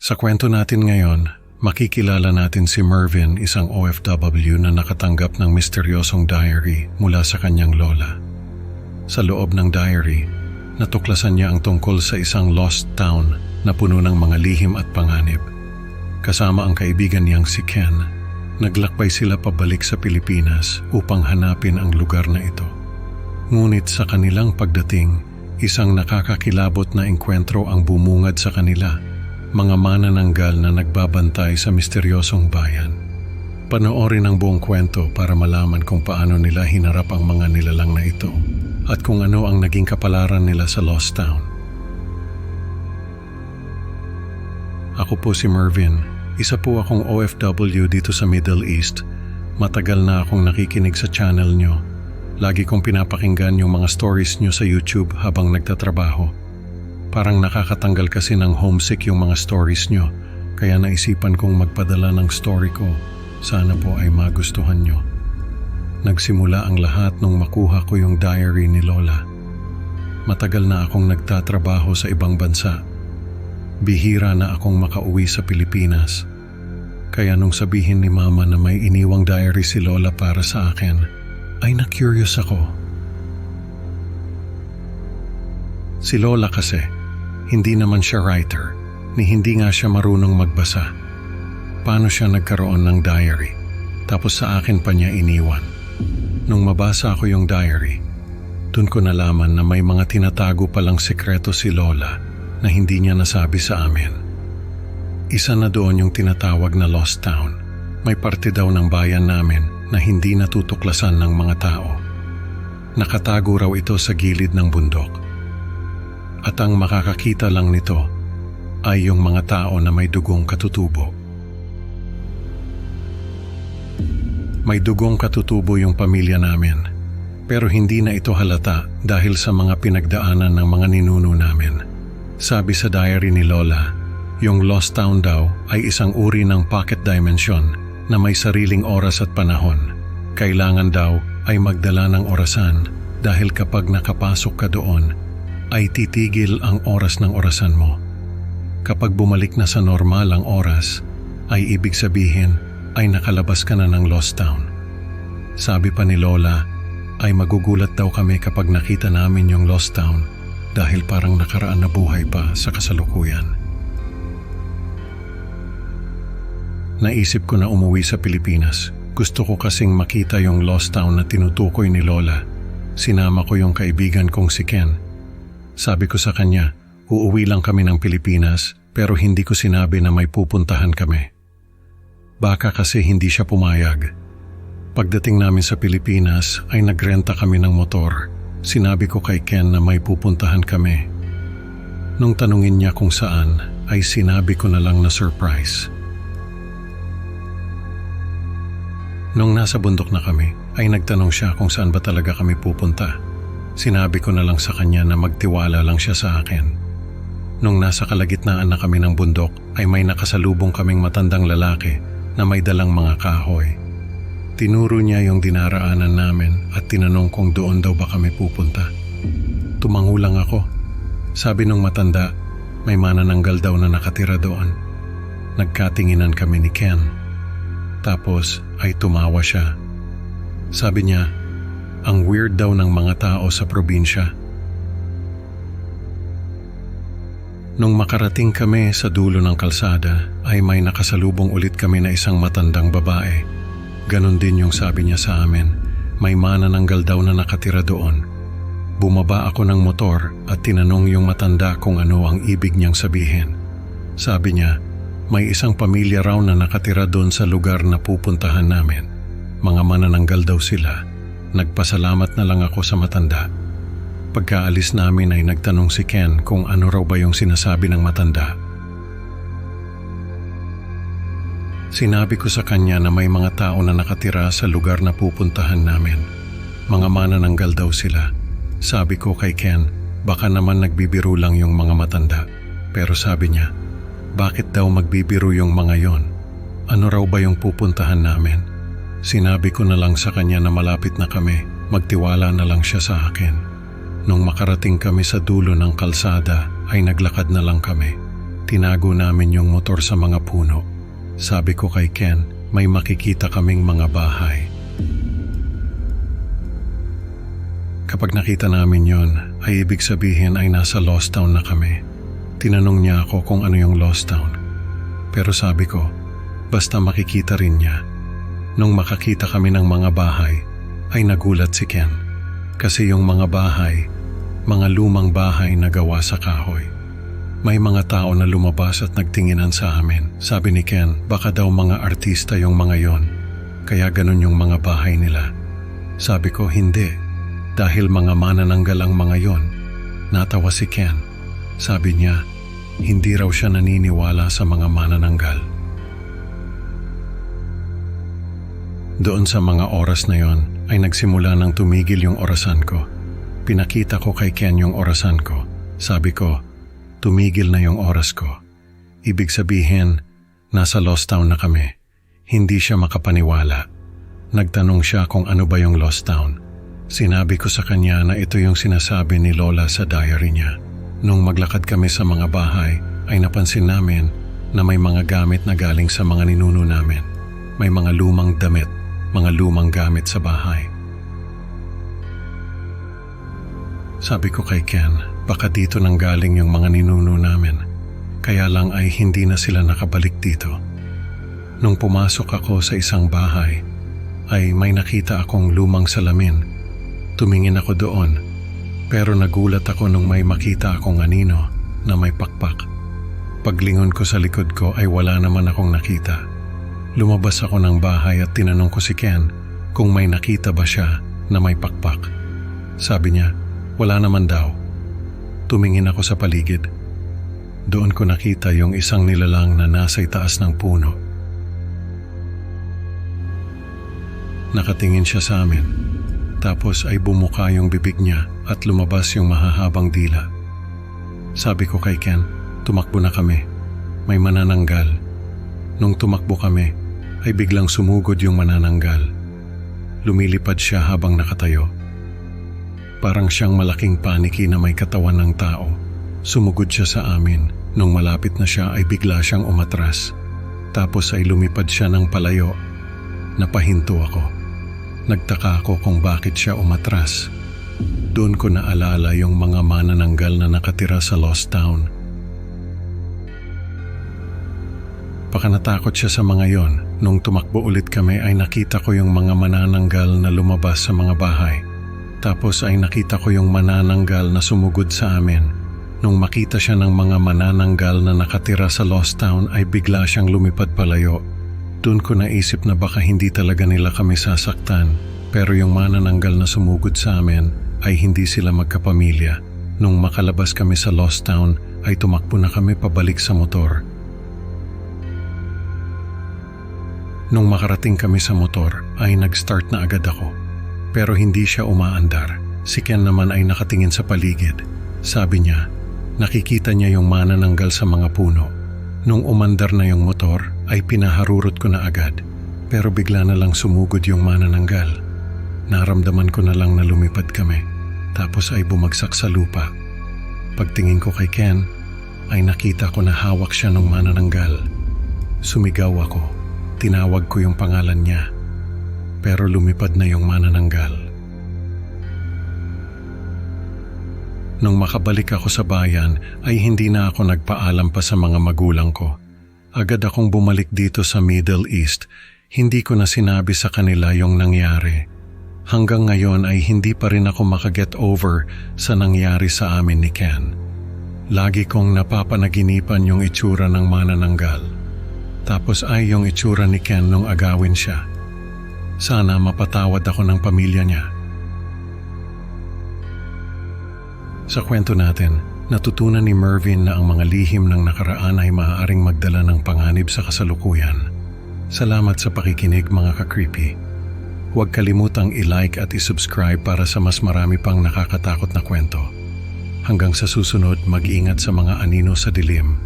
Sa kwento natin ngayon, makikilala natin si Mervin, isang OFW na nakatanggap ng misteryosong diary mula sa kanyang lola. Sa loob ng diary, natuklasan niya ang tungkol sa isang lost town na puno ng mga lihim at panganib. Kasama ang kaibigan niyang si Ken, naglakbay sila pabalik sa Pilipinas upang hanapin ang lugar na ito. Ngunit sa kanilang pagdating, isang nakakakilabot na engkwentro ang bumungad sa kanila, mga manananggal na nagbabantay sa misteryosong bayan. Panoorin ang buong kwento para malaman kung paano nila hinarap ang mga nilalang na ito at kung ano ang naging kapalaran nila sa Lost Town. Ako po si Mervin. Isa po akong OFW dito sa Middle East. Matagal na akong nakikinig sa channel nyo. Lagi kong pinapakinggan yung mga stories nyo sa YouTube habang nagtatrabaho. Parang nakakatanggal kasi ng homesick yung mga stories nyo, kaya naisipan kong magpadala ng story ko. Sana po ay magustuhan nyo. Nagsimula ang lahat nung makuha ko yung diary ni Lola. Matagal na akong nagtatrabaho sa ibang bansa. Bihira na akong makauwi sa Pilipinas. Kaya nung sabihin ni Mama na may iniwang diary si Lola para sa akin, ay na-curious ako. Si Lola kasi, hindi naman siya writer, ni hindi nga siya marunong magbasa. Paano siya nagkaroon ng diary? Tapos sa akin pa niya iniwan. Nung mabasa ko yung diary, dun ko nalaman na may mga tinatago palang sekreto si Lola na hindi niya nasabi sa amin. Isa na doon yung tinatawag na Lost Town. May parte daw ng bayan namin na hindi natutuklasan ng mga tao. Nakatago raw ito sa gilid ng bundok. At ang makakakita lang nito ay yung mga tao na may dugong katutubo. May dugong katutubo yung pamilya namin, pero hindi na ito halata dahil sa mga pinagdaanan ng mga ninuno namin. Sabi sa diary ni Lola, yung Lost Town daw ay isang uri ng pocket dimension na may sariling oras at panahon. Kailangan daw ay magdala ng orasan dahil kapag nakapasok ka doon, ay titigil ang oras ng orasan mo. Kapag bumalik na sa normal ang oras, ay ibig sabihin ay nakalabas ka na ng Lost Town. Sabi pa ni Lola, ay magugulat daw kami kapag nakita namin yung Lost Town dahil parang nakaraan na buhay pa sa kasalukuyan. Naisip ko na umuwi sa Pilipinas. Gusto ko kasing makita yung Lost Town na tinutukoy ni Lola. Sinama ko yung kaibigan kong si Ken. Sabi ko sa kanya, uuwi lang kami ng Pilipinas pero hindi ko sinabi na may pupuntahan kami. Baka kasi hindi siya pumayag. Pagdating namin sa Pilipinas ay nagrenta kami ng motor. Sinabi ko kay Ken na may pupuntahan kami. Nung tanungin niya kung saan, ay sinabi ko na lang na surprise. Nung nasa bundok na kami, ay nagtanong siya kung saan ba talaga kami pupunta. Sinabi ko na lang sa kanya na magtiwala lang siya sa akin. Nung nasa kalagitnaan na kami ng bundok ay may nakasalubong kaming matandang lalaki na may dalang mga kahoy. Tinuro niya yung dinaraanan namin at tinanong kung doon daw ba kami pupunta. Tumango lang ako. Sabi nung matanda, may manananggal daw na nakatira doon. Nagkatinginan kami ni Ken. Tapos ay tumawa siya. Sabi niya, ang weird daw ng mga tao sa probinsya. Nung makarating kami sa dulo ng kalsada, ay may nakasalubong ulit kami na isang matandang babae. Ganon din yung sabi niya sa amin, may manananggal daw na nakatira doon. Bumaba ako ng motor at tinanong yung matanda kung ano ang ibig niyang sabihin. Sabi niya, may isang pamilya raw na nakatira doon sa lugar na pupuntahan namin. Mga manananggal daw sila. Nagpasalamat na lang ako sa matanda. Pagkaalis namin ay nagtanong si Ken kung ano raw ba yung sinasabi ng matanda. Sinabi ko sa kanya na may mga tao na nakatira sa lugar na pupuntahan namin. Mga manananggal daw sila. Sabi ko kay Ken, baka naman nagbibiro lang yung mga matanda. Pero sabi niya, bakit daw magbibiro yung mga yon? Ano raw ba yung pupuntahan namin? Sinabi ko na lang sa kanya na malapit na kami, magtiwala na lang siya sa akin. Nung makarating kami sa dulo ng kalsada ay naglakad na lang kami. Tinago namin yung motor sa mga puno. Sabi ko kay Ken, may makikita kaming mga bahay. Kapag nakita namin yon, ay ibig sabihin ay nasa Lost Town na kami. Tinanong niya ako kung ano yung Lost Town. Pero sabi ko, basta makikita rin niya. Nung makakita kami ng mga bahay, ay nagulat si Ken. Kasi yung mga bahay, mga lumang bahay na gawa sa kahoy. May mga tao na lumabas at nagtinginan sa amin. Sabi ni Ken, baka daw mga artista yung mga yon. Kaya ganun yung mga bahay nila. Sabi ko, hindi. Dahil mga manananggal ang mga yon. Natawa si Ken. Sabi niya, hindi raw siya naniniwala sa mga manananggal. Doon sa mga oras na yon, ay nagsimula nang tumigil yung orasan ko. Pinakita ko kay Ken yung orasan ko. Sabi ko, tumigil na yung oras ko. Ibig sabihin, nasa Lost Town na kami. Hindi siya makapaniwala. Nagtanong siya kung ano ba yung Lost Town. Sinabi ko sa kanya na ito yung sinasabi ni Lola sa diary niya. Nung maglakad kami sa mga bahay, ay napansin namin na may mga gamit na galing sa mga ninuno namin. May mga lumang damit, mga lumang gamit sa bahay. Sabi ko kay Ken, baka dito nang galing yung mga ninuno namin. Kaya lang ay hindi na sila nakabalik dito. Nung pumasok ako sa isang bahay, ay may nakita akong lumang salamin. Tumingin ako doon, pero nagulat ako nung may makita akong anino na may pakpak. Paglingon ko sa likod ko ay wala naman akong nakita. Lumabas ako ng bahay at tinanong ko si Ken kung may nakita ba siya na may pakpak. Sabi niya, wala naman daw. Tumingin ako sa paligid. Doon ko nakita yung isang nilalang na nasa itaas ng puno. Nakatingin siya sa amin. Tapos ay bumuka yung bibig niya at lumabas yung mahahabang dila. Sabi ko kay Ken, tumakbo na kami. May manananggal. Nung tumakbo kami, ay biglang sumugod yung manananggal. Lumilipad siya habang nakatayo. Parang siyang malaking paniki na may katawan ng tao. Sumugod siya sa amin. Nung malapit na siya ay bigla siyang umatras. Tapos ay lumipad siya ng palayo. Napahinto ako. Nagtaka ako kung bakit siya umatras. Doon ko naalala yung mga manananggal na nakatira sa Lost Town. Baka natakot siya sa mga yon. Nung tumakbo ulit kami ay nakita ko yung mga manananggal na lumabas sa mga bahay. Tapos ay nakita ko yung manananggal na sumugod sa amin. Nung makita siya ng mga manananggal na nakatira sa Lost Town ay bigla siyang lumipad palayo. Doon ko naisip na baka hindi talaga nila kami sasaktan. Pero yung manananggal na sumugod sa amin ay hindi sila magkapamilya. Nung makalabas kami sa Lost Town ay tumakbo na kami pabalik sa motor. Nung makarating kami sa motor ay nag-start na agad ako. Pero hindi siya umaandar. Si Ken naman ay nakatingin sa paligid. Sabi niya, nakikita niya yung manananggal sa mga puno. Nung umandar na yung motor ay pinaharurot ko na agad. Pero bigla na lang sumugod yung manananggal. Naramdaman ko na lang na lumipad kami. Tapos ay bumagsak sa lupa. Pagtingin ko kay Ken ay nakita ko na hawak siya ng manananggal. Sumigaw ako. Tinawag ko yung pangalan niya. Pero lumipad na yung manananggal. Nung makabalik ako sa bayan ay hindi na ako nagpaalam pa sa mga magulang ko. Agad akong bumalik dito sa Middle East. Hindi ko na sinabi sa kanila yung nangyari. Hanggang ngayon ay hindi pa rin ako makaget over sa nangyari sa amin ni Ken. Lagi kong napapanaginipan yung itsura ng manananggal. Tapos ay yung itsura ni Ken nung agawin siya. Sana mapatawad ako ng pamilya niya. Sa kwento natin, natutunan ni Mervin na ang mga lihim ng nakaraan ay maaaring magdala ng panganib sa kasalukuyan. Salamat sa pakikinig mga ka-creepy. Huwag kalimutang i-like at i-subscribe para sa mas marami pang nakakatakot na kwento. Hanggang sa susunod, mag-ingat sa mga anino sa dilim.